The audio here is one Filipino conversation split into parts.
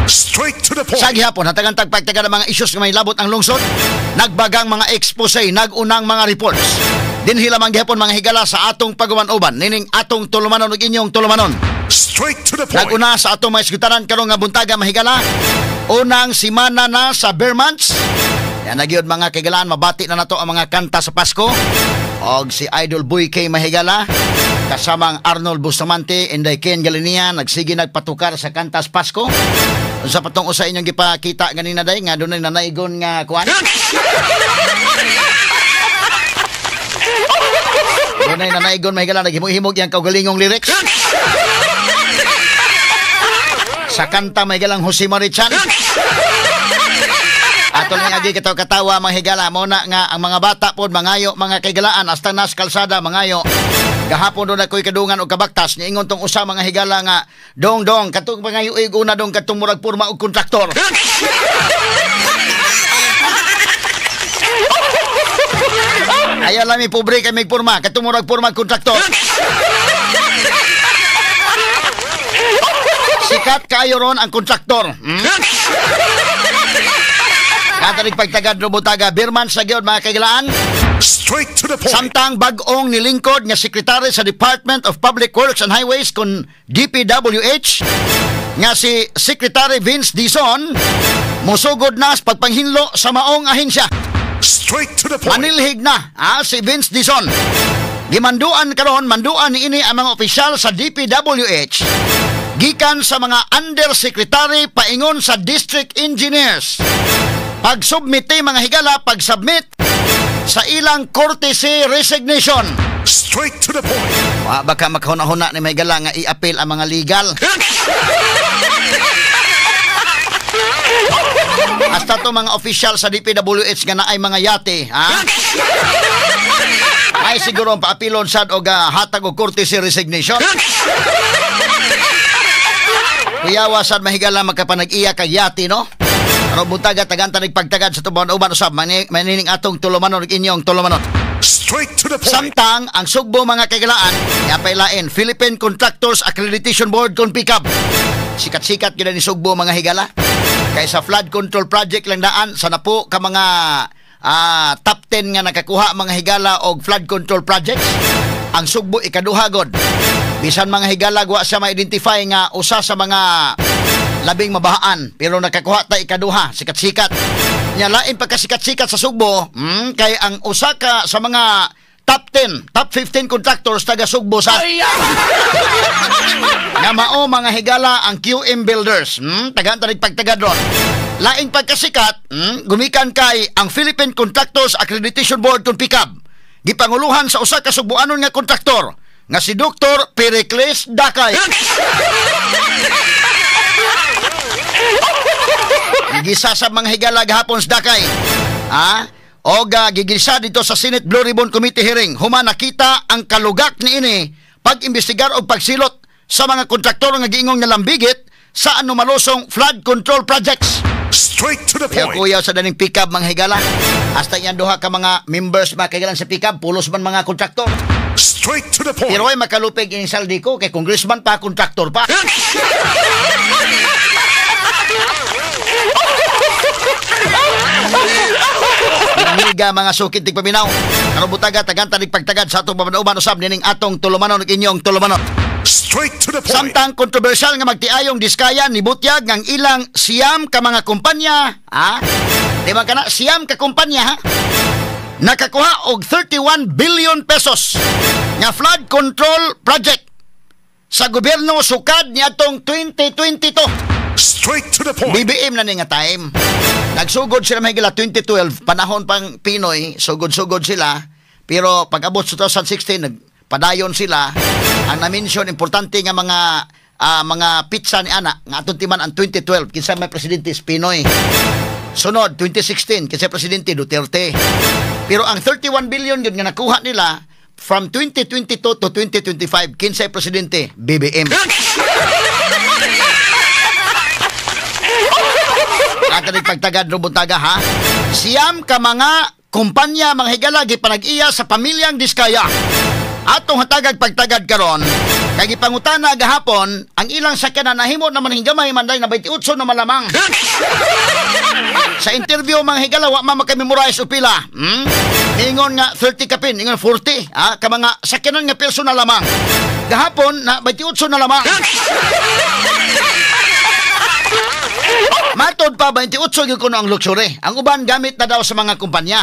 Straight to the point. Sa gihapon, hatagan tagpagtaga ng mga issues nga may labot ang lungsod, nagbagang mga expose, nagunang mga reports. Dinhi lamang gihapon mga higala sa atong pagumanoban, nining atong tulumanon ug inyong tulumanon. Straight to the point. Naguna sa atong mga isgutaran karon nga buntaga mahigala. Unang simana na sa bare months. Yan nagyod mga kaigalaan, mabati na nato ang mga kanta sa Pasko. Og si Idol Boy K Mahigala kasamang Arnold Bustamante, Inday Ken Galinia nagsige nagpatukar sa kanta sa Pasko. Sa patong usa inyong gipakita ganina day nga dunay nanaigon nga kuan. Dunay nanaigon Mahigala naghimo-himog yang kaugalingong lyrics. Sa kanta Mahigalang Jose Marichan. Ato ni agi katawa mga higala mo na nga ang mga bata pod mangayo mga kaigalaan hasta nas kalsada mangayo. Gahapon doon ako'y kadungan o kabaktas niingon tong usa mga higala nga dong katong pangayo una dong katong murag porma og kontraktor. Aya lami pobre kay may porma katong murag porma kontraktor. Sikat kayo ron ang kontraktor. Katalig pagtagad robutaga Birman sa gyud mga kaigalaan. Straight to the point. Samtang bag-ong nilingkod nga sekretary sa Department of Public Works and Highways kun DPWH nga si Secretary Vince Dizon musugod na sa pagpanghinlo sa maong ahensya. Straight to the point. Manilhig na si Vince Dizon. Gimanduan karon manduan niini ang mga opisyal sa DPWH gikan sa mga undersecretary paingon sa district engineers. Pagsubmiti mga higala, pagsubmit sa ilang courtesy resignation. Straight to the point. Baka maghuna-huna ni mga higala nga i-appeal ang mga legal. Hasta to mga official sa DPWH nga na ay mga yate, ha? Ay siguro ang paapilon sad og hatag og courtesy resignation. Kuyawa sad mahigala magkapanag-iya kay yate, no? Ano butaga tagantang nagpagtagad sa tubon uban usab manining atong tulumanon ug inyong tulumanon. Straight to the point. Samtang ang sugbo mga kaigalaan yapaylain Philippine Contractors Accreditation Board kon PICAB. Sikat-sikat gyud ni sugbo mga higala. Kay sa flood control project lang daan sa napo ka mga top 10 nga nakakuha mga higala og flood control projects. Ang sugbo ikaduha god. Bisan mga higala wa sa ma-identify nga usa sa mga labing mabahaan pero nakakuha ta ikaduha sikat-sikat nya lain pagkasikat-sikat sa Sugbo kay ang usa ka sa mga top 10 top 15 contractors taga Sugbo sa nga mao mga higala ang QM Builders tagaan ta nagpagtagad ron lain pagkasikat gumikan kay ang Philippine Contractors Accreditation Board kun PICAB gipanguluhan sa usa ka Sugboanon nga kontraktor nga si Dr. Pericles Dakay. Gigisa sa mga higala gahapon sa Dakay. Gigisa dito sa Senate Blue Ribbon Committee hearing. Human nakita ang kalugak ni ini pag-imbestigar o pagsilot sa mga kontraktor nga giingong nalambigit sa anomalosong flood control projects. Straight to the point. Kuya sa daning PICAB mga higala. Hasta yan duha ka mga members mga kaigalan sa PICAB, pulos man mga kontraktor. Straight to the point. Pero ay makalupig yung saldi ko kay congressman pa, kontraktor pa. Namiga mga sukit tigpaminaw. Ano butaga tagantang nagpagtagad sa atong pamanaoban usab nining atong tulumanon ug inyong tulumanon. Straight to the point. Samtang kontrobersyal nga magtiayong diskaya ni butyag ng ilang siyam ka mga kumpanya, di ba kana siyam ka kumpanya nakakuha og 31 billion pesos nga flood control project sa gobyerno sukad niadtong 2022. Straight to the point. BBM na ni nga time. Nagsugod sila mahigala 2012, panahon pang Pinoy, sugod-sugod sila. Pero pag-abot sa 2016, nagpadayon sila. Ang na-mention, importante nga mga pizza ni Ana, nga atong timan ang 2012, kinsa may presidente is Pinoy. Sunod, 2016, kinsa presidente Duterte. Pero ang 31 billion yun nga nakuha nila, from 2022 to 2025, kinsa presidente? BBM. Katanig pagtagad robuntaga ha. Siyam ka mga kumpanya mga higala gipanag-iya sa pamilyang Diskaya. Atong hatagag pagtagad karon Kay gipangutana gahapon, ang ilang sakyanan nahimo naman hingamay manday na 28 na malamang. Sa interview mga higala, wa man makamemorize o pila. Ingon nga 30 kapin, ingon 40. Ka mga sakyanan nga personal lamang. Gahapon na 28 na lamang. Matod pa 28 gyud kuno ang luxury. Ang uban gamit na daw sa mga kumpanya.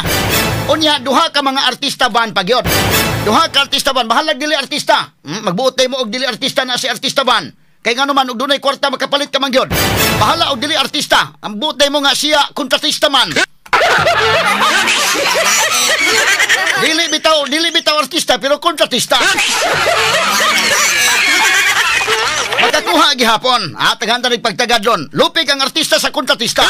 Unya duha ka mga artista van pagyod. Duha ka artista van, bahalag dili artista. Magbuot mo og dili artista na si artista van. Kay ngano man og dunay kwarta makapalit ka man gyud. Bahala og dili artista. Ang buot mo nga siya kontratista man. Dili bitaw artista pero kontratista. Magkakuha gihapon. Taghanda rin pagtagad doon. Lupig ang artista sa kontratista.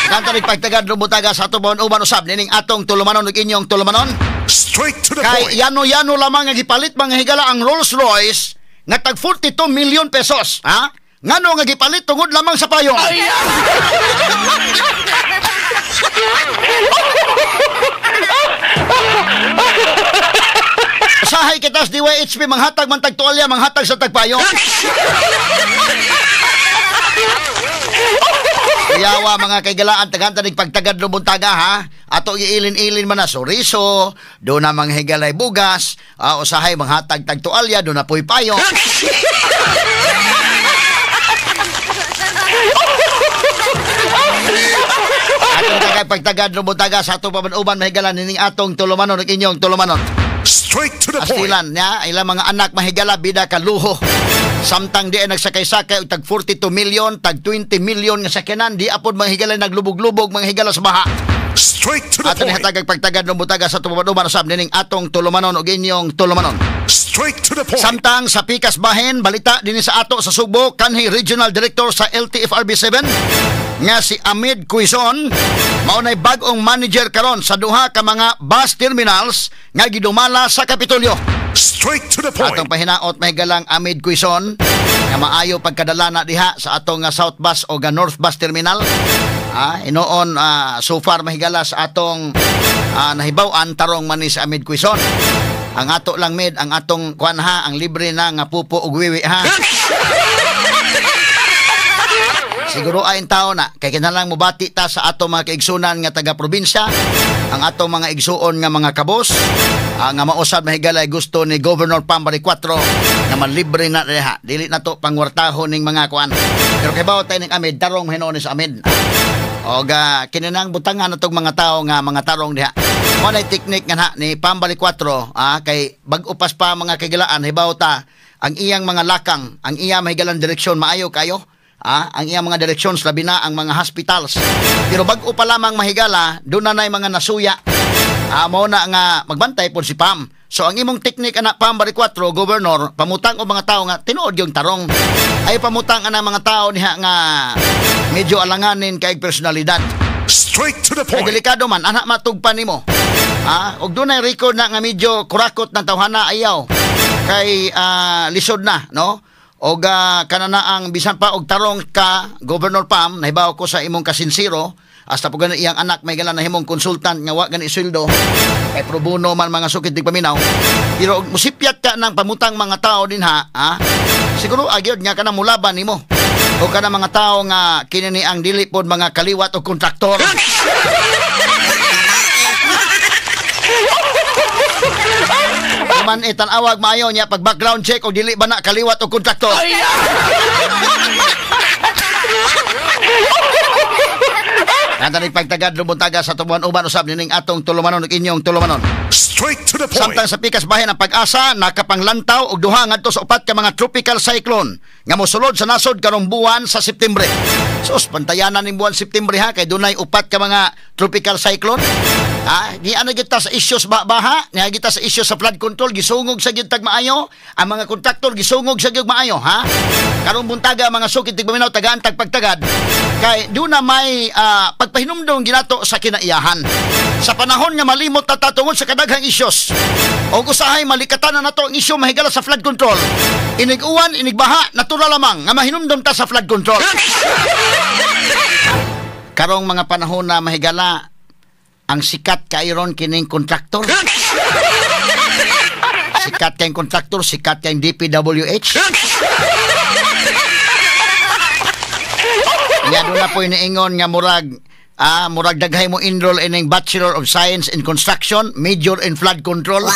Taghanda rin pagtagad doon butaga sa ato bawon uban usab. Nining atong tulumanon ug inyong tulumanon. Straight to the Kay point. yano-yano lamang nga gipalit mga higala ang Rolls Royce nga tag 42 million pesos. Ngano nga gipalit tungod lamang sa payong. Usahay kita sa DYHP, manghatag man tagtualya, manghatag sa tagpayong. Yawa mga kaigalaan, tagantanig pagtagad no buntaga ha. Ato iilin-ilin man na soriso, doon na mga higalay bugas, usahay manghatag tagtualya, doon na po'y payong. Atong tagay pagtagad no buntaga sa ato paman-uban mahigalan nining atong tulumanon ug inyong tulumanon. Straight to the point. Astilan niya, ilang mga anak mahigala, bida ka luho. Samtang di ay nagsakay-sakay, tag 42 million, tag 20 million nga sakyanan, di apod mga higala naglubog-lubog, mga higala sa baha. Straight to the Ato ni point. hatagag pagtagad ng butaga sa tumaduman usab nining atong tulumanon o inyong tulumanon. Straight to the point. Samtang sa Pikas Bahin, balita din sa ato sa Sugbo, kanhi Regional Director sa LTFRB 7, nga si Amid Quizon, maunay bagong manager karon sa duha ka mga bus terminals nga gidumala sa Kapitolyo. Straight to the point. Atong pahinaot mahigalang Amid Quizon nga maayo pagkadala na diha sa atong South Bus o North Bus Terminal. Inoon so far mahigala sa atong nahibaw-an tarong man ni sa Amid Quizon. Ang ato lang med, ang atong kuan ha, ang libre na nga pupo ug wiwi ha. Siguro ayon tao na kay kinalang mobati ta sa ato mga kaigsunan nga taga-probinsya, ang ato mga igsuon nga mga kabos, nga mausab mahigalay gusto ni Governor Pambari 4 nga manlibre na diha. Dili na to pangwartahon ning mga kuan. Pero kay bawo tay ning Amid tarong hinuon sa Amid. Og kininang butangan natong mga tao nga mga tarong diha. Mo na teknik nga ni Pambari 4 kay bag-upas pa mga kagilaan hibaw ta ang iyang mga lakang, ang iyang mahigalang direksyon maayo kayo. Ang iyang mga direksyon labi na ang mga hospitals. Pero bag-o pa lamang mahigala, doon na mga nasuya. Mo na nga magbantay po si Pam. So ang imong teknik anak Pambari 4, Governor, pamutang o mga tao nga tinuod yung tarong. Ay pamutang ang mga tao niya nga medyo alanganin kay personalidad. Straight to the Ay point. delikado man, anak matugpan nimo. Og doon na record na nga medyo kurakot ng tawhana ayaw. Kay lisod na, no? Og kanana ang bisan pa og tarong ka Governor Pam, nahibaw ko sa imong kasinsiro hasta po gani iyang anak may galan na himong konsultant nga wa gani sweldo kay pro bono man mga sukit dig paminaw. Pero musipyat ka ng pamutang mga tao din ha, siguro agyod nga kana mulaban nimo o kana mga tao nga kinini ang dili pod mga kaliwat o kontraktor. Man itan-awag maayo niya pag background check o dili ba na kaliwat o kontraktor. Nanda ni pagtagad lumuntaga sa tubuan uban usab nining atong tulumanon ug inyong tulumanon. Straight to the point. Samtang sa Pikas Bahin ang Pag-asa nakapanglantaw og duha ngadto sa upat ka mga tropical cyclone nga mosulod sa nasod karong buwan sa September. Sus, pantayanan ning buwan September ha kay dunay upat ka mga tropical cyclone. Di ano kita sa issues baha, ni kita sa issues sa flood control gisungog sa gyud tag maayo, ang mga kontraktor gisungog sa gyud maayo ha. Karong buntaga mga sukit tigpaminaw tagaan tag pagtagad kay do na may pagpahinumdong ginato sa kinaiyahan. Sa panahon nga malimot na tatungod sa kadaghang issues o usahay malikatan na nato ang issue mahigala sa flood control. Inig-uwan, inigbaha, natural lamang nga mahinumdom ta sa flood control. Karong mga panahon na mahigala ang sikat kairon kining kontraktor. sikat kayong kontraktor, sikat kayong DPWH. Nga doon na po iniingon nga murag daghay mo enroll in Bachelor of Science in Construction, major in flood control.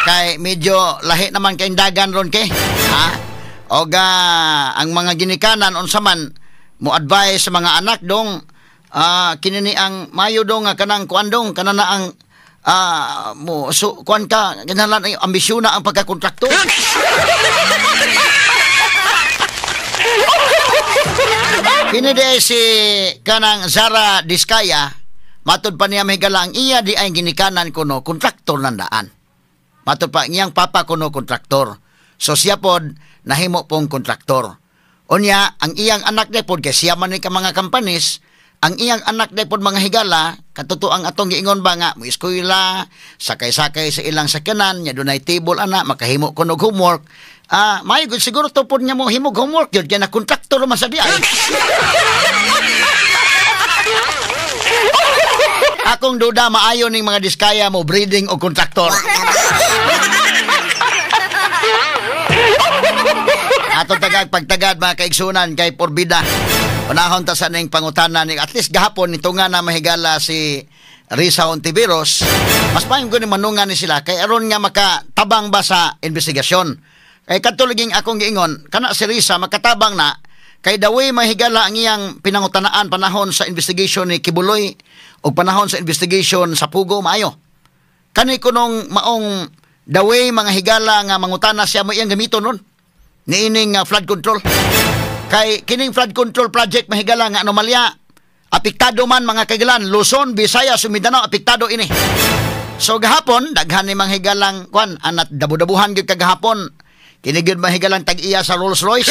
Kay medyo lahi naman kayong dagan ron kay. O ang mga ginikanan unsa man mo advise sa mga anak dong kinini ang mayo dong nga kanang kuan dong kanana ang mo so kuan ka ganalan ambisyon na ang pagkakontraktor. Kini si kanang Zara Diskaya matud pa niya mahigala ang iya di ay ginikanan kuno kontraktor nandaan. Matud pa iyang papa kuno kontraktor. So siya pod nahimo pong kontraktor. Unya ang iyang anak depod kay siya man ni ka mga companies, ang iyang anak depod mga higala katuto ang atong giingon ba nga mo eskwela, sakay-sakay sa ilang sakyanan, nya dunay table ana makahimo kuno homework. May good siguro to pod niya mo himog homework gyud kay na kontraktor man sa diay. Akong duda maayo ning mga Diskaya mo breeding o kontraktor. Ato pagtagad mga kaigsunan kay porbida. Unahon ta sa ning pangutana ni at least gahapon nito nga na mahigala si Risa Ontiveros. Mas payon ko ni manungan ni sila kay aron nga makatabang ba sa investigasyon. Kay katuloging akong giingon kana si Risa makatabang na kay the way mahigala ang iyang pinangutanaan panahon sa investigation ni Kibuloy o panahon sa investigation sa Pugo maayo. Kani kunong maong the way mga higala nga mangutana siya mo iyang gamiton nun niining flood control. Kay kining flood control project mahigala nga anomalya apektado man mga kaigalan Luzon, Visayas, Mindanao apektado ini. So gahapon daghan ni mga higalang kwan anat dabu-dabuhan gyud kagahapon kini gyud mahigalang tag-iya sa Rolls Royce.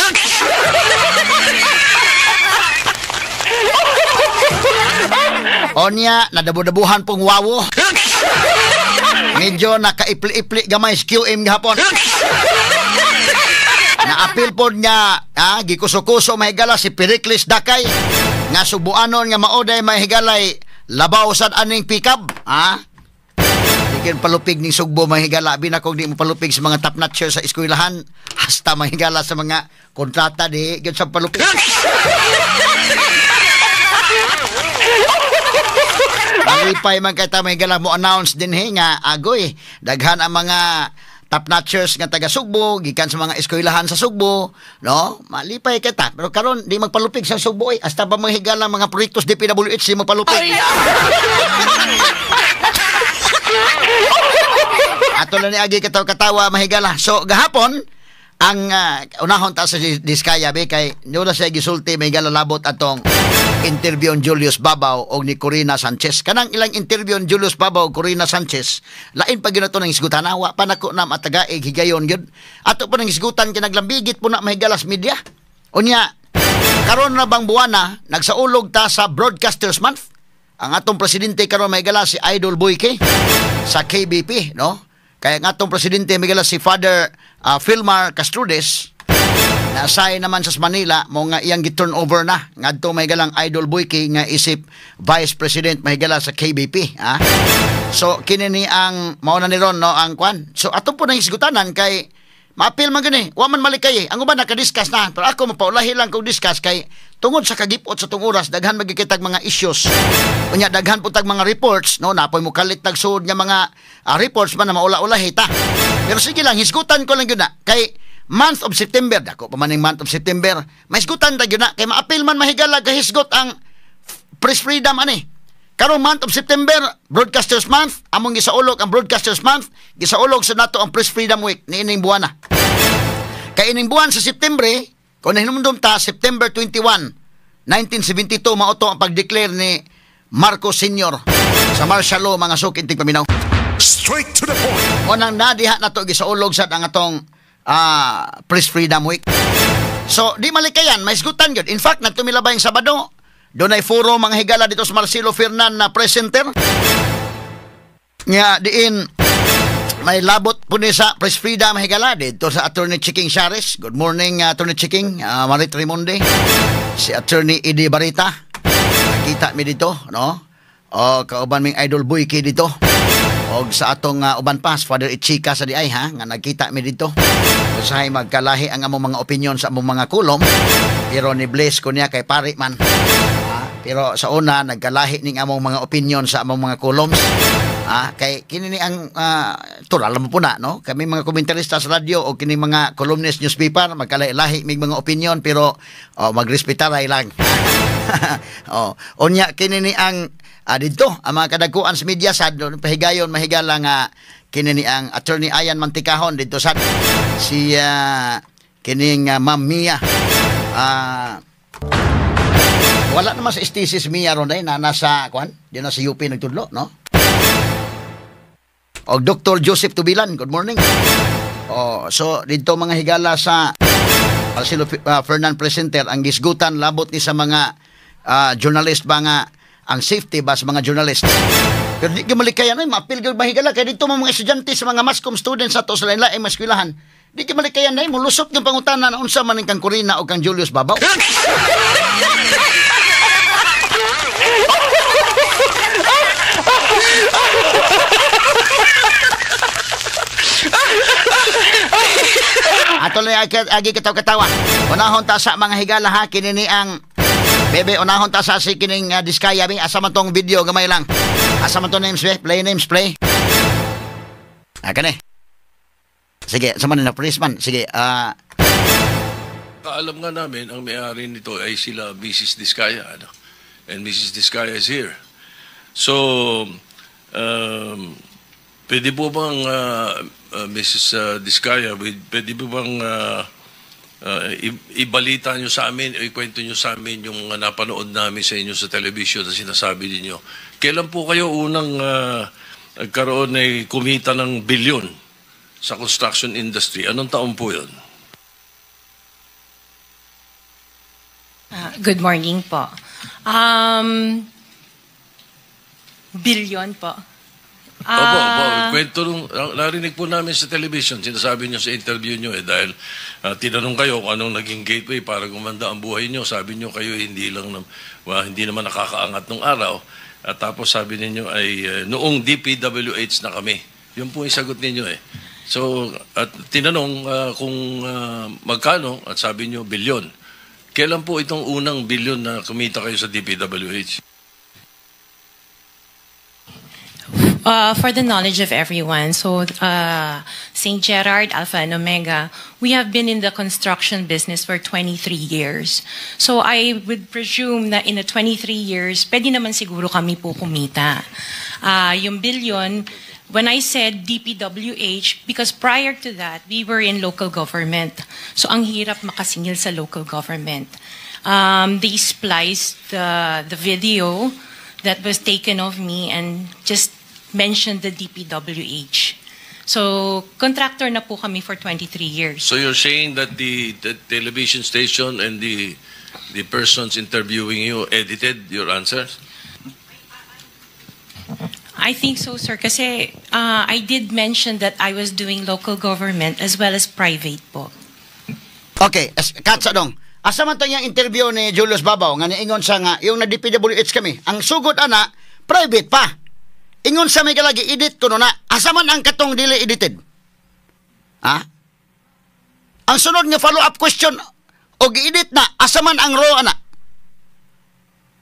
Onya nadabu-dabuhan pong wawo. Medyo nakaipli-ipli gamay QM gahapon. Naapil po niya, gikuso-kuso mahigala si Pericles Dakay, nga subuanon nga maoday mahigalay labaw sad aning pickup, Dikin palupig ni Sugbo mahigala, binakog di mo palupig sa mga top notcher sa eskwelahan, hasta mahigala sa mga kontrata di, yun sa palupig. Malipay man kay ta mahigala mo announce din nga agoy, daghan ang mga top notchers nga taga Sugbo gikan sa mga eskwelahan sa Sugbo, no? Malipay kita. Pero karon di magpalupig sa Sugbo hasta ba mahigala mga proyektos DPWH di magpalupig. Ato na ni agi katawa mahigala. So gahapon ang unahon ta sa Diskaya be kay nula sa gisulti mahigala labot atong interview on Julius Babaw o ni Corina Sanchez. Kanang ilang interview on Julius Babaw o Corina Sanchez, lain pa ginato ng isgutan. Wa pa nako na matagaig higayon yun. Ato pa ng isgutan kinaglambigit po na mahigalas media. Unya, karon na bang buwana, nagsaulog ta sa Broadcasters Month. Ang atong presidente karon mahigalas si Idol Boyke sa KBP, no? Kaya ang atong presidente mahigalas si Father Philmar Castrudes. Nasay naman sa Manila mo nga iyang gi-turnover na ngadto mahigalang Idol Boyke nga isip Vice President mahigala sa KBP, So kini ni ang mao na ni ron no ang kwan. So ato po nang isgutanan kay maapil man gani, wa man malikay. Ang uban naka-discuss na, pero ako mapaulahi lang kog discuss kay tungod sa kagipot sa tong oras daghan magikitag mga issues. Unya daghan putag mga reports no napoy mo kalit tagsuod nga mga reports man na maula-ulahi ta. Pero sige lang hisgutan ko lang gyud na kay month of September, dako pa maning month of September, mahisgutan ta gyud na kay maapil man mahigala gahisgot ang press freedom ani. Karong month of September, Broadcasters Month, among gisaulog ang Broadcasters Month, gisaulog sa nato ang Press Freedom Week niining buwan na. Kay ining buwan sa September, kung nahinumdum ta September 21, 1972 mao to ang pag-declare ni Marcos Sr. sa martial law mga sukinting paminaw. Straight to the point. Unang nadiha na to gisaulog sa ang atong Press Freedom Week. So, di malikayan, may isgutan yun. In fact, nagtumilabay yung Sabado, doon ay foro mga higala dito sa Marcelo Fernan na press center. Nga, diin, may labot po ni sa Press Freedom higala dito sa Attorney Chiking Shares. Good morning, Attorney Chiking, Marit Rimonde. Si Attorney Eddie Barita. Kita mi dito, no? O kauban ming idol boy kay dito. Og sa atong uban pas Father Ichika sa diay ha nga nagkita mi dito. Usahay magkalahi ang among mga opinion sa among mga kulom. Pero ni bless ko niya kay pari man. Pero sa una nagkalahi ning among mga opinion sa among mga kuloms. Kay kini ni ang alam mo po na no. Kami mga komentarista sa radyo o kini mga columnist newspaper magkalahi mig mga opinion pero magrespetaray lang. Unya kini ni ang dito ang mga kadagkuan sa media sad pahigayon mahigala nga kini ni ang attorney Ayan Mantikahon dito sad si kining Ma'am Mia wala naman sa istisis Mia ron na nasa kwan di na sa UP nagtudlo no o Dr. Joseph Tubilan good morning so dito mga higala sa Marcelo Fernan Presenter ang gisgutan labot ni sa mga journalist ba nga ang safety ba sa mga journalist. Pero di kamalikayan ay mapil gyud mahigala kay dito mga estudyante sa mga mascom students sa to sa lain-laing mga eskwelahan. Di kamalikayan ay mulusot ng pangutana na unsa man kang Corina o kang Julius Babaw. Ato na agi katawa-katawa. Unahon ta sa mga higala ha kini ni ang Bebe, unahon ta sa si kining diskaya mi asa man tong video gamay lang. Asa man tong names play names play. Kani. Sige, sa man na please man. Sige, Kaalam nga namin ang may-ari nito ay sila Mrs. Diskaya ano? And Mrs. Diskaya is here. So pwede po bang Mrs. Diskaya, pwede po bang ibalita nyo sa amin, ikwento nyo sa amin yung napanood namin sa inyo sa television na sinasabi ninyo. Kailan po kayo unang nagkaroon ay kumita ng bilyon sa construction industry? Anong taon po yun? Good morning po. Bilyon po. Opo, kwento nung narinig po namin sa television, sinasabi niyo sa interview niyo dahil tinanong kayo kung anong naging gateway para gumanda ang buhay niyo. Sabi niyo kayo hindi naman nakakaangat nung araw. At tapos sabi niyo ay noong DPWH na kami. Yun po yung sagot niyo So, at tinanong kung magkano at sabi niyo bilyon. Kailan po itong unang bilyon na kumita kayo sa DPWH? For the knowledge of everyone, so St. Gerard, Alpha and Omega, we have been in the construction business for 23 years. So I would presume na in the 23 years, pwede naman siguro kami po kumita. Yung billion, when I said DPWH, because prior to that, we were in local government. So ang hirap makasingil sa local government. They spliced the video that was taken of me and just mentioned the DPWH. So, contractor na po kami for 23 years. So you're saying that the television station and the persons interviewing you edited your answers? I think so, sir. Kasi I did mention that I was doing local government as well as private po. Okay, Katsa dong. Asa man to yung interview ni Julius Babaw nga niingon sa nga yung na DPWH kami. Ang sugod ana private pa. Ingon sa may galagi, edit ko no na. Asa man ang katong dili edited? Ang sunod nga follow-up question, o gi-edit na, asa man ang raw ana?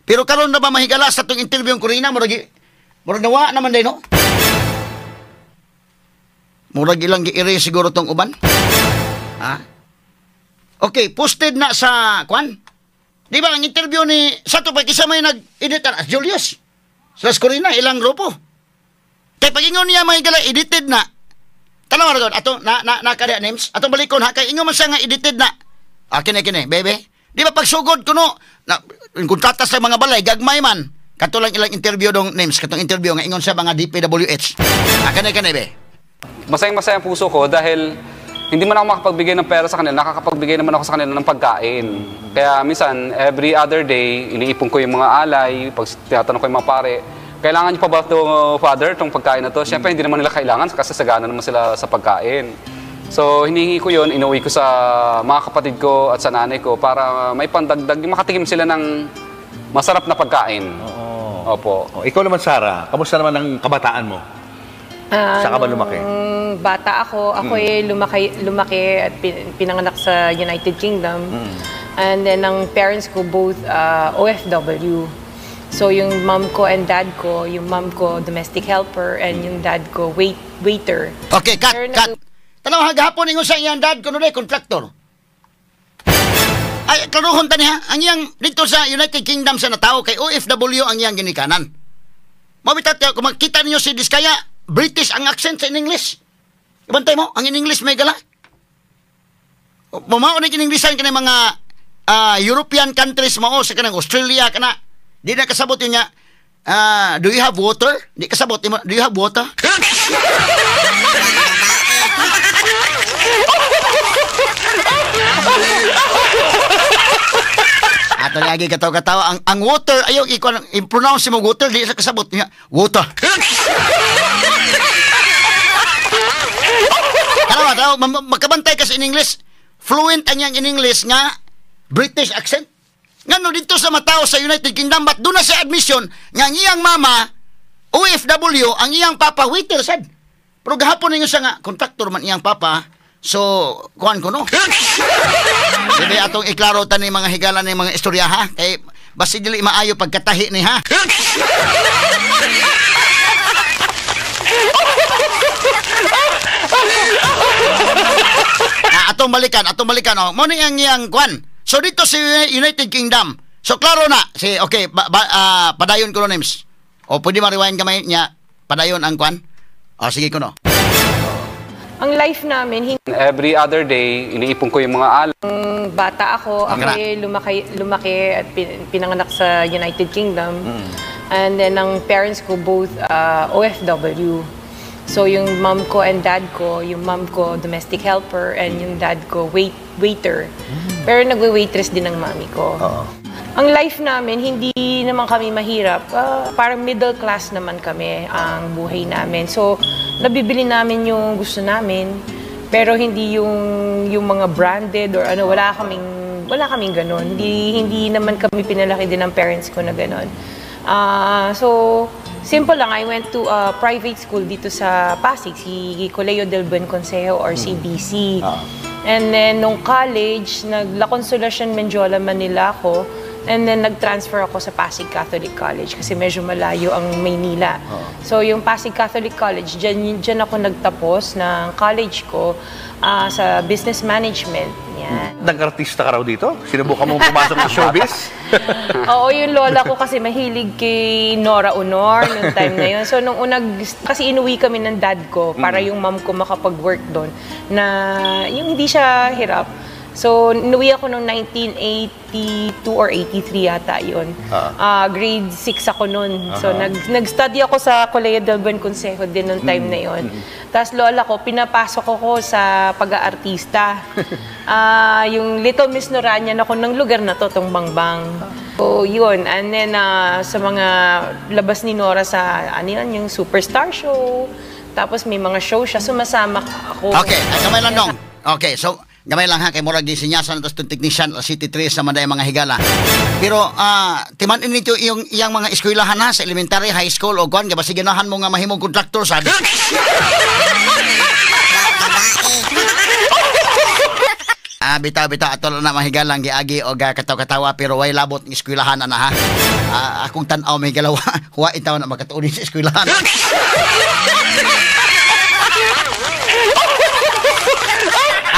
Pero karon na ba mahigala sa itong interview ng Corina? Murag nawa naman din, no? Murag ilang gi-erase siguro tong uban? Okay, posted na sa, di ba, ang interview ni, sa ito pa, kisa may nag-edit na, Julius. Sa Corina, ilang grupo. Kaya pag-ingon niya mahigala, edited na. Tanong mo rin, ato, nakada names, atong balikon ha, kaya ingon man siya nga edited na. Kine, bebe. Di ba pagsugod ko no, kontratas sa mga balay, gagmay man. Katulang ilang interview dong names, katong interview nga ingon sa mga DPWH. Kane, be. Masayang-masayang puso ko dahil hindi man ako makapagbigay ng pera sa kanila, nakakapagbigay naman ako sa kanila ng pagkain. Kaya minsan, every other day, iniipon ko yung mga alay, pag tinatanong ko yung mga pare, kailangan niyo pa ba ito, Father, itong pagkain na to? Siyempre, hindi naman nila kailangan kasi sagana naman sila sa pagkain. So, hinihingi ko yun, inuwi ko sa mga kapatid ko at sa nanay ko para may pandagdag, makatikim sila ng Masarap na pagkain. Opo. Oh, ikaw naman, Sarah, kamusta naman ang kabataan mo? Saan ka ba lumaki? Nung bata ako lumaki at pinanganak sa United Kingdom. And then ang parents ko both OFW. So yung mom ko and dad ko, yung mom ko domestic helper and yung dad ko waiter. Okay, cut, Pero cut. Tanaw hagahapon ingon sa iyang dad kuno day kontraktor. Ay klaruhon tani ha, ang iyang dito sa United Kingdom sa natao kay OFW ang iyang ginikanan. Mabitat kung makita niyo si Diskaya, British ang accent sa English. Ibantay mo, ang in English may gala. Mamao ni kininglisan kanang mga European countries mao sa kanang Australia kana. Di na kasabot yun niya. Do you have water? Di kasabot. Do you have water? Ato lagi katawa-katawa ang water ayaw i-pronounce mo water di sa kasabot niya. Water. Tara, magkabantay kasi in English. Fluent ang yang in English nga British accent. Ngano dito sa matao sa United Kingdom but doon na sa admission nga ang iyang mama OFW, ang iyang papa waiter sad. Pero gahapon ninyo siya nga kontraktor man iyang papa. So, kuhan ko no. Sige atong iklaro ta ni mga higala ni mga istorya ha. Kay basi dili maayo pagkatahi ni ha. Atong balikan oh. Mo ni ang iyang kuhan. So dito sa United Kingdom. So klaro na si okay, padayon ko no names. O pwede ma-rewind kamay niya. Padayon ang kuhan. O sige ko no. Ang life namin, Every other day, iniipon ko yung mga alay. bata ako lumaki at pinanganak sa United Kingdom. And then ang parents ko both OFW. So yung mom ko and dad ko, yung mom ko domestic helper and yung dad ko waiter. Pero nagwe-waitress din ang mami ko. Ang life namin, hindi naman kami mahirap. Parang middle class naman kami ang buhay namin. So nabibili namin yung gusto namin, pero hindi yung mga branded or ano, wala kaming ganon. Hindi naman kami pinalaki din ng parents ko na ganon. So simple lang, I went to a private school dito sa Pasig, si Colegio del Buen Consejo or CBC. And then nung college, La Consolacion Mendiola, Manila ako. And then nag-transfer ako sa Pasig Catholic College kasi medyo malayo ang Maynila. So yung Pasig Catholic College, dyan ako nagtapos ng college ko sa business management. Yan. Nag-artista ka raw dito? Sinubukan mong pumasok ng showbiz? Oo, yung lola ko kasi mahilig kay Nora Honor noong time na yun. So nung kasi inuwi kami ng dad ko para yung mom ko makapag-work doon na yung hindi siya hirap. So, inuwi ako noong 1982 or 83 yata yun. Grade 6 ako noon. So, nag-study ako sa Colegio del Buen Consejo din noong time na yun. Tapos lola ko, pinapasok ako sa pag-aartista. Yung Little Miss Noranyan ako ng lugar na to, tong Bangbang. So, yun. And then, sa mga labas ni Nora sa, yung Superstar Show. Tapos may mga show siya, sumasama ako. Okay, kamay lang dong. Okay, so gamay lang ha, kay murag di sinyasan at itong technician City 3 sa manday mga higala. Pero timan nito yung iyang mga eskwelahan ha, sa elementary, high school o kuan, basi ganahan mo nga mahimong contractor sad. Bitaw-bitaw ato na mahigalang giagi o kataw-katawa pero way labot ng eskwelahan na ha. Akong tan-aw mahigalawa, huwa itaw na magkatuon sa eskwelahan.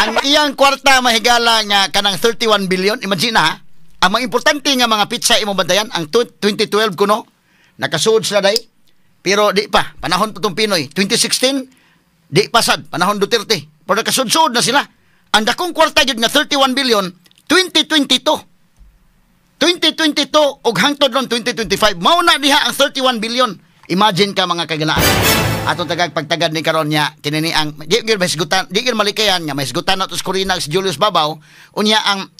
Ang iyang kwarta mahigala nga kanang 31 billion. Imagine ha, ang mga importante nga mga pizza imo bantayan ang 2012 kuno nakasuod sila day. Pero di pa panahon pa tong Pinoy. 2016 di pa sad panahon Duterte. Pero nakasuod-suod na sila. Ang dakong kwarta gyud nga 31 billion 2022 og hangtod ron 2025 mao na diha ang 31 billion. Imagine ka mga kagalaan. Ato tagag pagtagad ni karon nya kinini ang di gyud masigutan, di gyud malikayan nga masigutan nato sa Corina si Julius Babaw unya ang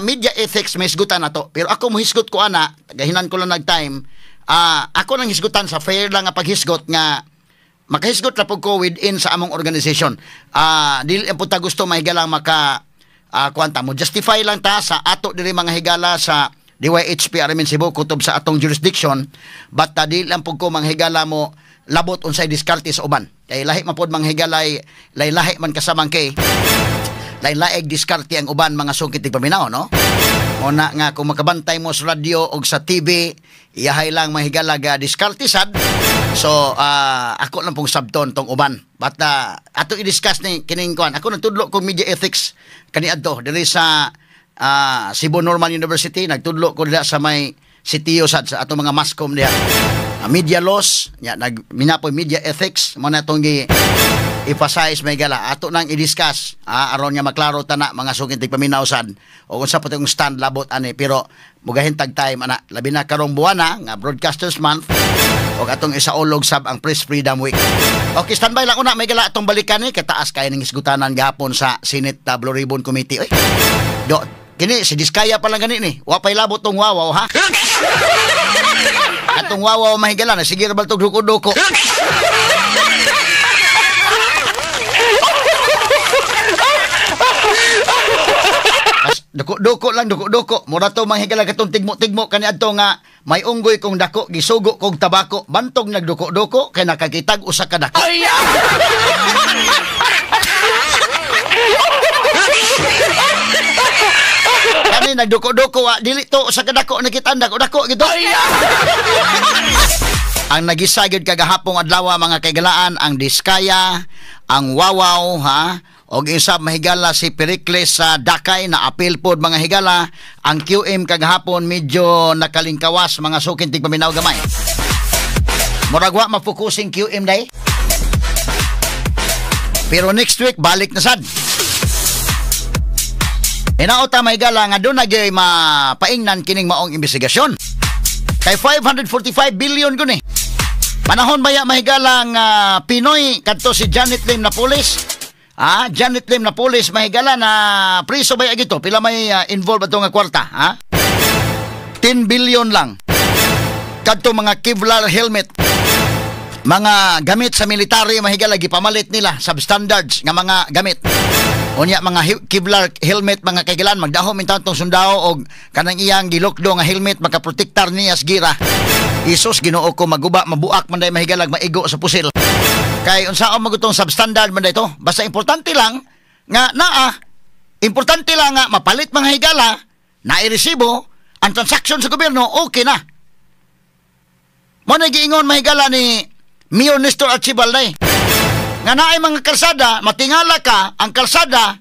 media ethics masigutan nato. Pero ako mohisgot ko ana, tagahinan ko lang nag time. Ako nang hisgutan sa fair lang nga paghisgot nga makahisgot ra pud ko within sa among organization. Dili po ta gusto mahigala maka kuanta mo justify lang ta sa ato diri mga higala sa DYHP Arimin Cebu kutob sa atong jurisdiction, but di lang pug ko manghigala mo labot unsay diskarte sa uban. Kay lahi man pod manghigalay, lahi man kasamang kay lahi-laig diskarte ang uban mga sungkit tigpaminaw, no? Una nga kung makabantay mo sa radyo o sa TV, iyahay lang mahigala ga diskarte sad. So ako lang pong sabton tong uban. But ato i-discuss ni kining kuan. Ako nagtudlo kong media ethics kaniadto diri sa Cebu Normal University. Nagtudlo ko diha sa may sitiyo sad sa ato mga mascom diha. Media laws, minapoy media ethics mo na tong emphasize may gala ato nang i-discuss aron nga maklaro tana mga sugin tigpaminaw sad o unsa pa tong stand labot ani, pero mugahin tag time ana labi na karong buwana nga Broadcasters Month o atong isaulog sab ang Press Freedom Week. Okay, standby lang una may gala atong balikan ni kataas kay ning isgutanan gahapon sa Senate Blue Ribbon Committee. Oy, kini si Diskaya pa lang gani ni wa pay labot tong wawaw ha. Atong wawaw mahigala na sige ra bal tog duko-duko. Duko lang, duko. Mura to manghigala katong tigmo-tigmo kaniadto nga may unggoy kong dako, gisugo kong tabako, bantog nagduko-duko kay nakakitag usa ka dako. Kani nagduko-duko dili to usa ka dako nakitanda ko dako gito. Ang nagisagid kagahapong adlaw mga kaigalaan ang Diskaya, ang wawaw ha. Og isab mahigala si Pericles sa Dakay na apil pod mga higala. Ang QM kagahapon medyo nakalingkawas mga sukin tigpaminaw gamay. Murag wa mafokusing QM day. Pero next week balik na sad. Inaota mahigala nga doon nagyay mapaingnan kining maong investigasyon. Kay 545 billion kun Panahon baya mahigala nga Pinoy kadto si Janet Lim na pulis. Janet Lim na police mahigala na priso ba gito? Pila may involved ato nga kwarta, 10 billion lang. Kadto mga Kevlar helmet, mga gamit sa military mahigala gipamalit nila substandards nga mga gamit. Unya mga Kevlar helmet mga kaigalan magdahom in tantong sundao og kanang iyang gilokdo nga helmet makaprotektar niya sa gira. Isus Ginoo ko maguba mabuak man day mahigalag maigo sa pusil. Kay unsaon magutong substandard man dito? Basta importante lang nga importante lang nga mapalit mga higala na i-resibo ang transaksyon sa gobyerno, okay na. Mo na giingon mahigala ni Mayor Nestor Archibalday nga naay mga kalsada, matingala ka ang kalsada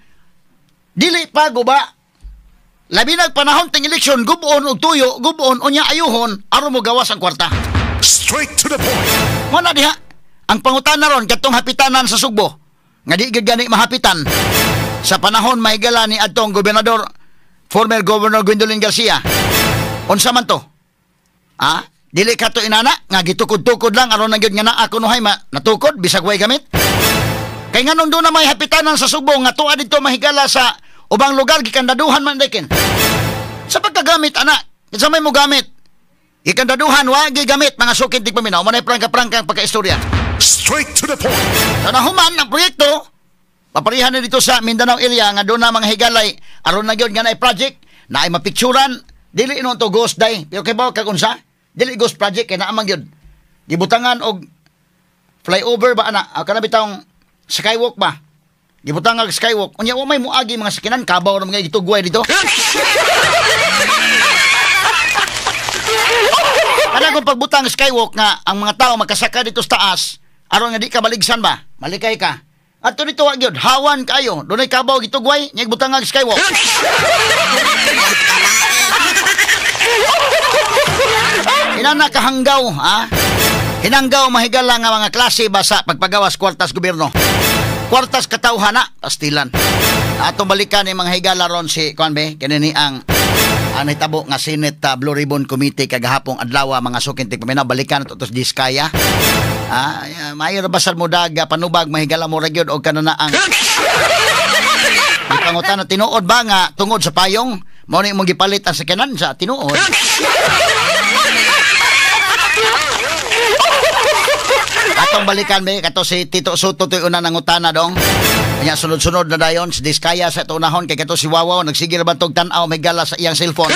dili pa guba. Labi nagpanahon ting eleksyon, gubon og tuyo, gubon unya ayuhon aron mo gawas ang kwarta. Straight to the point. Mo na diha ang pangutana ron katong hapitanan sa Sugbo nga di gid gani mahapitan sa panahon mahigala ni adtong gobernador former Governor Gwendolyn Garcia. Unsa man to? Dili ka to inana nga gitukod-tukod lang aron nagyud nga naa kunuhay natukod bisag way gamit. Kay nganong do na may hapitanan sa Sugbo nga tuwa didto mahigala sa ubang lugar gikandaduhan man daykin. Sa pagkagamit ana, kinsa may mo gamit? Ikandaduhan wa gigamit mga sukid tigpaminaw mo na prangka-prangka pagkaistorya. Straight to the point. Sa nahuman ang proyekto, paparihan na dito sa Mindanao area nga doon na mga higalay aron na gyud nga naay project na ay mapicturan dili ino to ghost day pero kay bawo kag unsa dili ghost project kay naa man gyud gibutangan og flyover ba ana kana bitawng skywalk ba gibutangan og skywalk unya wa may muagi mga sakinan kabaw na mga gitugway dito. Kada kung pagbutang skywalk nga ang mga tao makasaka dito sa taas aron nga di ka baligsan ba malikay ka ato dito wa gyud hawan kayo dunay kabaw gitugway nya butang ang skywalk. Inana kahanggaw hinanggaw mahigala nga mga klase basa pagpagawas kwartas gobyerno kwartas katawhana pastilan atong balikan ni mga higala ron si kuanbe kanini ang nahitabo nga Senate Blue Ribbon Committee kagahapong adlaw mga sukin tigpaminaw balikan to Diskaya. Mayor basal mo dag panubag mahigala mo ra gyud og kanana ang ipangutan na tinuod ba nga tungod sa payong mao ni imong gipalit ang sakyanan sa tinuod. Atong balikan be kato si Tito Soto toy una nang utana dong. Kanya sunod-sunod na dayon si Diskaya sa tunahon kay kato si Wawaw nagsigir ba tog tan-aw may gala sa iyang cellphone.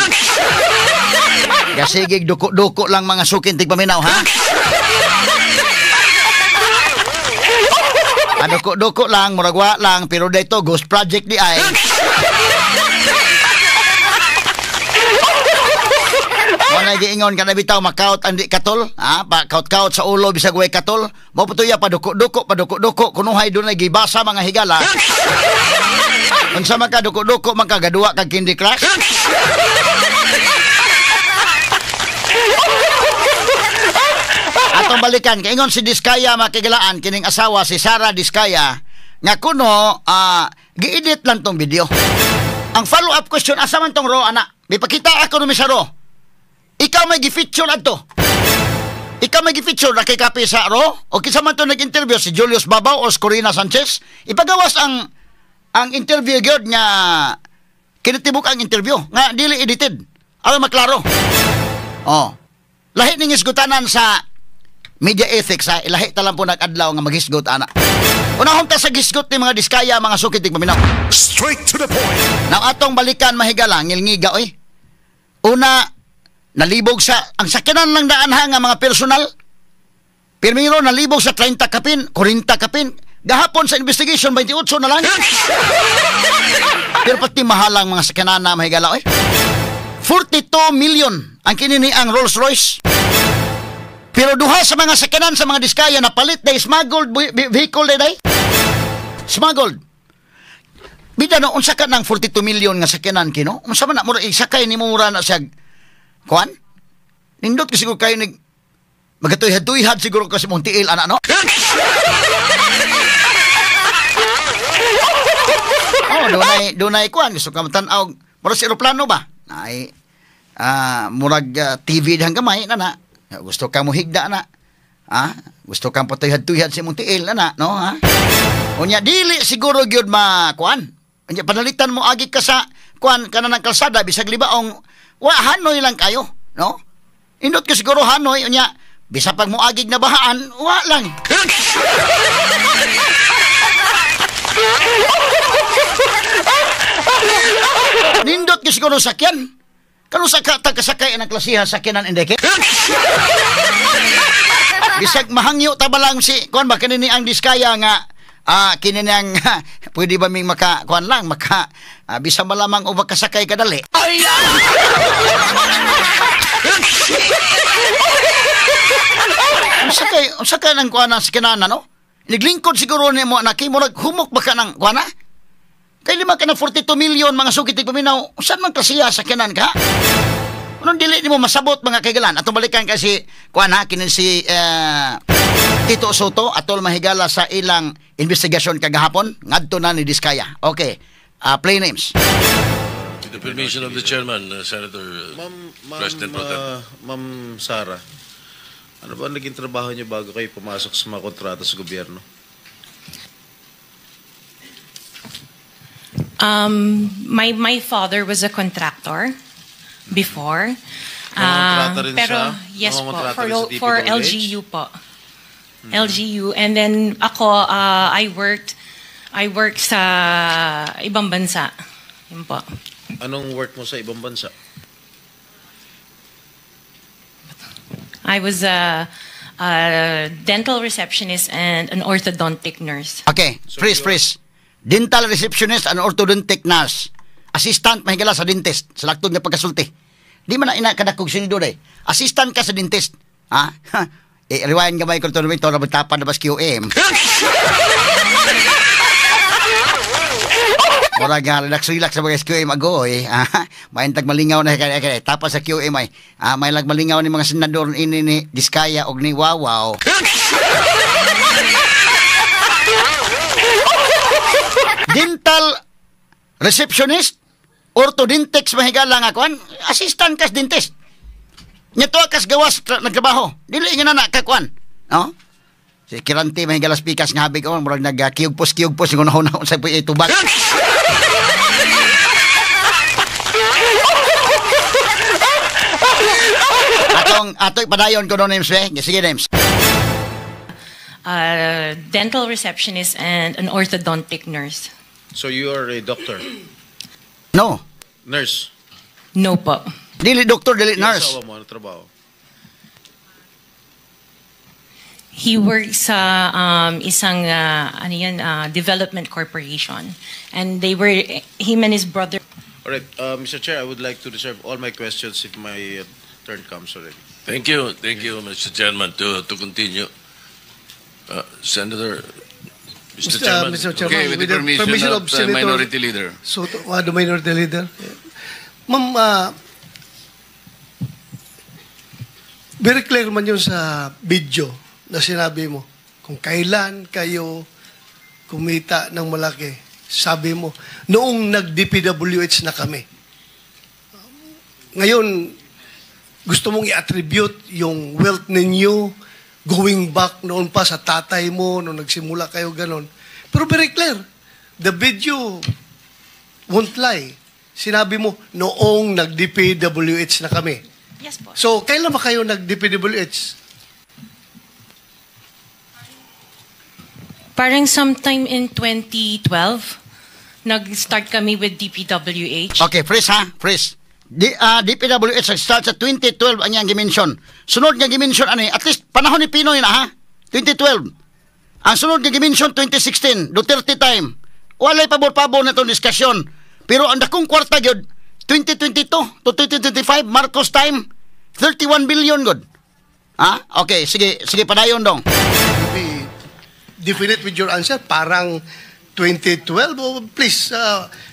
Kasigig duko-duko lang mga sukin tigpaminaw, ha? Duko-duko lang, muragwa lang, pero dito, ghost project di ay. Wala giingon ka na bitaw, makaut andi katol, ha? Kaut-kaut sa ulo, bisag way katol. Mo putuya, paduko-duko, kunuhay doon ay gibasa mga higala. Unsa man ka duko-duko, man ka gadua kag Candy Crush. Atong balikan, kaingon si Diskaya makigalaan, kining asawa si Sara Diskaya, nga kuno, gi-edit lang tong video. Ang follow-up question, asa man tong Ro, anak? May pakita ako nung sa Ro. Ikaw may gi-feature ato. Ikaw may gi-feature na kay kapi sa Ro? O kisa man to nag-interview si Julius Babaw o si Corina Sanchez? Ipagawas ang interview gyud nga kinitibuk ang interview nga dili edited. Aron maklaro. Oh. Lahi ning isgutanan sa media ethics, ha? Ilahi ta lang po nag-adlaw nga maghisgot ana. Unahon ta sa gisgot ni mga Diskaya, mga sukit tig paminaw. Straight to the point. Nang atong balikan mahigala ngilngiga oy. Una, nalibog sa ang sakyanan lang daan ha nga mga personal. Pirmiro nalibog sa 30 kapin, 40 kapin. Gahapon sa investigation 28 na lang. Pero pati mahalang mga sakyanan na mahigala oy. 42 million ang kinini ang Rolls-Royce. Pero duha sa mga sakyanan sa mga Diskaya na palit day smuggled vehicle day. Smuggled. Bida no unsa ka ng 42 million nga sakyanan kino? Unsa man na mura isakay ni mura na siya kuan? Nindot kasi ko kayo nag magatoy-hatuyhad siguro kasi mong tiil ana no? Oh, dunay kuan gusto ka tan-aw mura si eroplano ba? Ay murag TV dihang gamay na. Gusto ka mo higda na. Ha? Gusto kang patuyhad-tuyhad si mong tiil na no ha? Unya dili siguro gyud makuan. Unya panalitan mo agi ka sa kuan kana ng kalsada bisag libaong wa Hanoy lang kayo, no? Indot ka siguro Hanoy unya bisa pag mo agig na bahaan, wa lang. Nindot ka siguro sakyan. Kano sa kasakay ng klasihan sakyanan indeke? Bisag mahangyo ta ba lang si kuan ba kanini ang Diskaya nga kinini ang pwede ba ming maka kuan lang maka bisa malamang o makasakay kadali. Sakay ng kuan sa kinana no? Naglingkod siguro ni mo anaki mo naghumok ba ka ng kuan na? Kay lima ka na 42 million mga sugit paminaw. Saan man klasiya sa kinan ka? Anong dili ni mo masabot mga kaigalan? Atong balikan kasi kuan ha kinin si Tito Soto atol mahigala sa ilang investigasyon kagahapon ngadto na ni Diskaya. Okay. Play names. With the permission of the chairman, Senator President Pro Tem. Ma'am Sara, ano ba naging trabaho niyo bago kayo pumasok sa mga kontrata sa gobyerno? My father was a contractor before. Nangongontrata rin pero siya? yes po, Nangongontrata rin sa for DPWH? LGU po. LGU, and then ako I worked sa ibang bansa. Yun po. Anong work mo sa ibang bansa? I was a dental receptionist and an orthodontic nurse. Okay, freeze. Dental receptionist and orthodontic nurse. Assistant mahigala sa dentist sa laktod nga pagkasulti. Di man na ina kadakog sinido day. Assistant ka sa dentist. Ha? Rewind gamay ko to na bitapan na bas QM. Mura nga, relax sa mga QM agoy. May tag malingaw na kaya tapos sa QM ay may lag malingaw ni mga senador ini ni Diskaya og ni Wawaw. Dental receptionist, orthodontics mahigala nga kuan, assistant kas dentist. Nya to kas gawas nagtrabaho. Dili nga na kakuan, no? Si Kiranti mahigala pikas nga habig ko murag nagkiyugpos yung unahon sa tubag. Ato'y padayon ko no names sige names. Dental receptionist and an orthodontic nurse. So you are a doctor? No. Nurse? No po. Dili doktor, dili Yung nurse. asawa mo, ano trabaho? He works sa isang development corporation. And him and his brother. All right, Mr. Chair, I would like to reserve all my questions if my turn comes already. Thank you, Mr. Chairman, to continue. Senator, Mr. Chairman. Mr. Chairman, Okay, with the permission of Senator Minority Leader. Soto, the Minority Leader. Ma'am, very clear man yun sa video na sinabi mo. Kung kailan kayo kumita ng malaki, sabi mo, noong nag-DPWH na kami. Ngayon, gusto mong i-attribute yung wealth ninyo going back noon pa sa tatay mo, noong nagsimula kayo ganon. Pero very clear, the video won't lie. Sinabi mo, noong nag-DPWH na kami. Yes po. So, kailan ba kayo nag-DPWH? Parang sometime in 2012, nag-start kami with DPWH. Okay, freeze ha, freeze. DPWH start sa 2012 ang yang gimension. Sunod nga gimension ani, at least panahon ni Pinoy na ha. 2012. Ang sunod nga gimension 2016, Duterte time. Walay pabor-pabor na itong diskusyon. Pero ang dakong kwarta gyud 2022 to 2025 Marcos time 31 billion good. Ha? Okay, sige padayon dong. Be definite with your answer. Parang 2012, oh, please,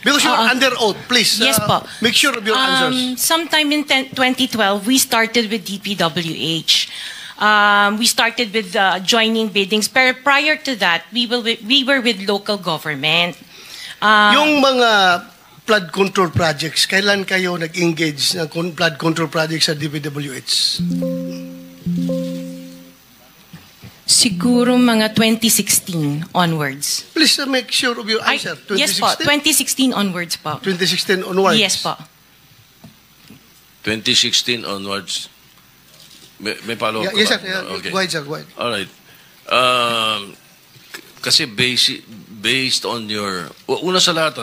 because you're under oath, please, Yes po. make sure of your answers. Sometime in 2012, we started with DPWH. We started with joining biddings. Pero prior to that, we were with local government. Yung mga flood control projects, kailan kayo nag-engage ng flood control projects sa DPWH? Siguro mga 2016 onwards. Please make sure of your answer. Yes po, 2016 onwards po. 2016 onwards? Yes po. 2016 onwards. May follow-up Yes, ka sir. ba? Okay. Go ahead, sir. Go ahead. All right. Kasi based on your... Una sa lahat,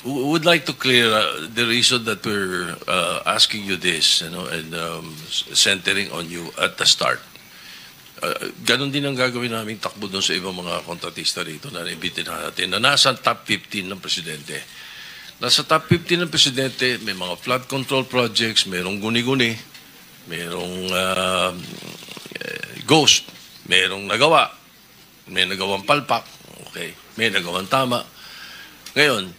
would like to clear the reason that we're asking you this, and centering on you at the start. Ganon din ang gagawin namin takbo doon sa ibang mga kontratista rito na naibitin natin na nasa top 15 ng presidente. Nasa top 15 ng presidente, may mga flood control projects, mayroong guni-guni, mayroong ghost, mayroong nagawa, may nagawang palpak, okay, may nagawang tama. Ngayon,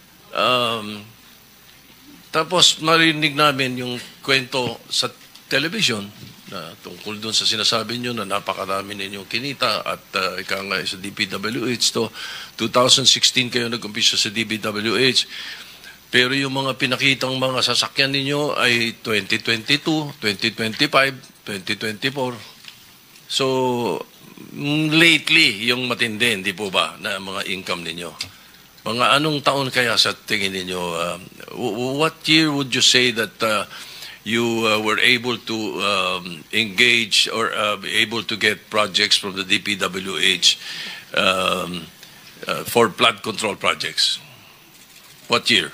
tapos narinig namin yung kwento sa television na tungkol doon sa sinasabi nyo na napakarami ninyong kinita at ika nga sa DPWH to 2016 kayo nag-umpisa sa DPWH, pero yung mga pinakitang mga sasakyan ninyo ay 2022, 2025, 2024. So lately yung matindi, hindi po ba, na mga income ninyo? Mga anong taon kaya sa tingin ninyo? What year would you say that you were able to engage or be able to get projects from the DPWH for flood control projects? What year?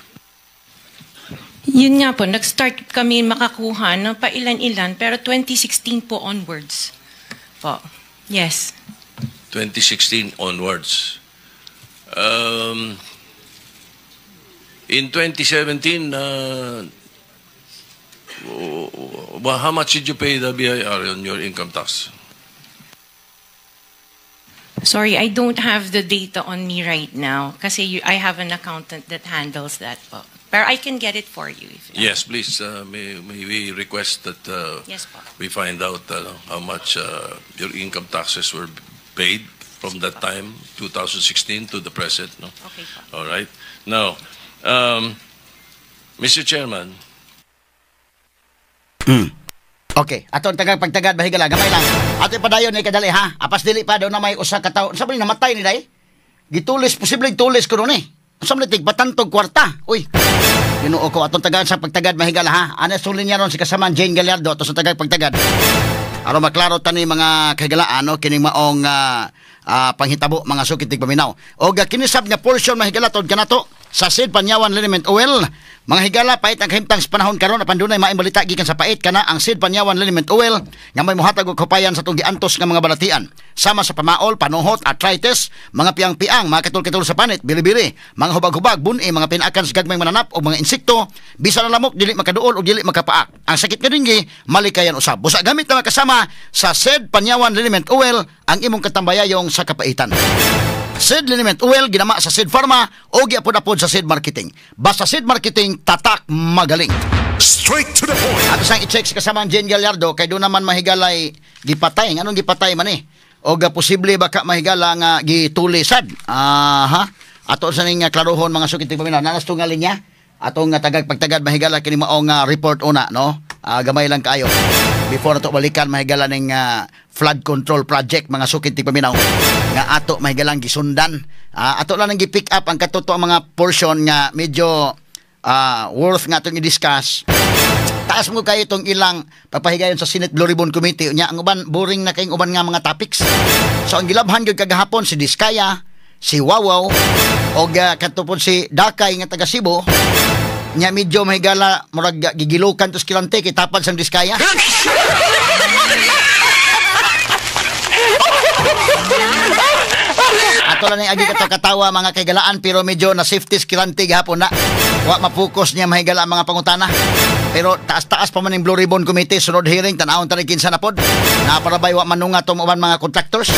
Yun nga po, nag-start kami makakuha ng pailan-ilan, pero 2016 po onwards. Po. Yes. 2016 onwards. In 2017, how much did you pay the BIR on your income tax? Sorry, I don't have the data on me right now kasi I have an accountant that handles that po. Pero I can get it for you. If Yes, please. May we request that Yes po. we find out how much your income taxes were paid from that time, 2016 to the present. No? Okay po. All right. Now, Mr. Chairman. Okay, aton tagang pagtagad bahigala gamay lang. Ato padayon ni kadali ha. Apas dili pa daw na may usa ka tawo. Sabi namatay ni day. Gitulis posibleng tulis ko ron eh. Sabi tig batantog kwarta. Uy. Ginoo ko aton tagad sa pagtagad mahigala ha. Ana sulin niya ron si kasamaan Jane Gallardo ato sa tagag pagtagad. Aron maklaro tani mga kahigalaan no kining maong panghitabo mga sukitig paminaw. O kinisab nga portion mahigala tod kanato sa Sid Panyawan Liniment Oil Mga higala, pait ang kahimtang sa panahon karon apan dunay maayong balita gikan sa pait kana ang Sid Panyawan Liniment Oil nga may mohatag og kapayan sa tong giantos nga mga balatian. Sama sa pamaol, panuhot, arthritis, mga piang-piang, mga katul-katul sa panit, bili-bili, mga hubag-hubag, buni, mga pinakan sa gagmayng mananap o mga insekto, bisan na lamok dili makaduol o dili makapaak. Ang sakit nga dingi, malikayan usab. Busa gamit na kasama sa Sid Panyawan Liniment Oil ang imong katambayayong sa kapaitan. Sid Liniment Oil ginama sa Sid Pharma o giapod-apod sa Sid Marketing. Basta Sid Marketing, tatak magaling. Straight to the point. Ato sang i-check sa kasamang Jen Gallardo kay do naman mahigalay gipatay. Anong gipatay man eh? O posible baka mahigala nga gitulisad. Ato sa ning klarohon mga sukiting paminaw. Nanas to nga linya. Atong tagag-pagtagad mahigala kini mao nga report una, no? Gamay lang kayo. Before nato balikan mahigala ning flood control project mga sukiting paminaw nga ato mahigalang gisundan. Ato lang nang gi-pick up ang katotoang mga portion nga medyo worth nga itong i-discuss. Taas mo kayo itong ilang papahigayon sa Senate Blue Ribbon Committee. Nya, ang uban, boring na kayong uban nga mga topics. So, ang gilabhan yun kagahapon si Diskaya, si Wawaw, o katupon si Dakay nga taga Cebu. Nya, medyo mahigala, murag gigilukan to skilante, kitapad sang Diskaya. Ato lang yung agi katawa mga kaigalaan pero medyo na safety skilante gahapon na. Wa mapokus niya mahigala ang mga pangutana. Pero taas-taas pa man yung Blue Ribbon Committee sunod hearing tanawon tani kinsa na pod. Naparabay wa manunga to uban mga contractors.